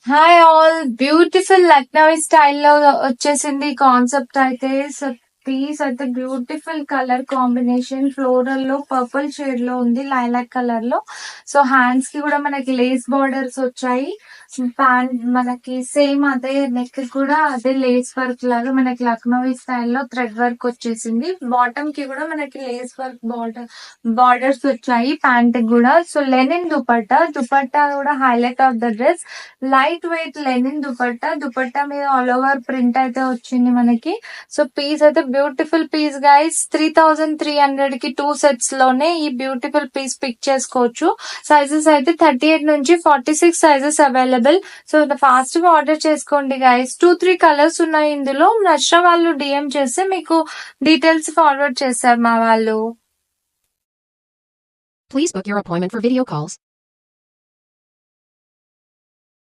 Hi all beautiful Lucknowi స్టైల్లో వచ్చేసింది concept అయితే. సో పీస్ అయితే బ్యూటిఫుల్ కలర్ కాంబినేషన్ ఫ్లోరల్ లో పర్పుల్ షేడ్ లో ఉంది, లైలాక్ కలర్ లో. సో హ్యాండ్స్ కి కూడా మనకి లేస్ బార్డర్స్ వచ్చాయి. ప్యాంట్ మనకి సేమ్ అదే, నెక్ కూడా అదే లేస్ వర్క్ లాగా మనకి లక్నవీ స్టైల్లో థ్రెడ్ వర్క్ వచ్చేసింది. బాటమ్ కి కూడా మనకి లేస్ వర్క్ బార్డర్స్ వచ్చాయి ప్యాంట్ కూడా. సో లెనిన్ దుపట్టా కూడా highlight of the dress. Light weight Lenin dupatta మీద ఆల్ ఓవర్ ప్రింట్ అయితే వచ్చింది మనకి. సో పీస్ అయితే బ్యూటిఫుల్ పీస్ గైస్. 3300 కి 2 సెట్స్ లోనే ఈ బ్యూటిఫుల్ పీస్ పిక్ చేసుకోవచ్చు. సైజెస్ అయితే 38 నుంచి 46 సైజెస్ అవైలబుల్. సో ఫాస్ట్ గా ఆర్డర్ చేసుకోండి గైస్. 2-3 కలర్స్ ఉన్నాయి ఇందులో. నచ్చిన వాళ్ళు డిఎం చేస్తే మీకు డీటెయిల్స్ ఫార్వర్డ్ చేస్తారు మా వాళ్ళు. Please book your appointment for video calls.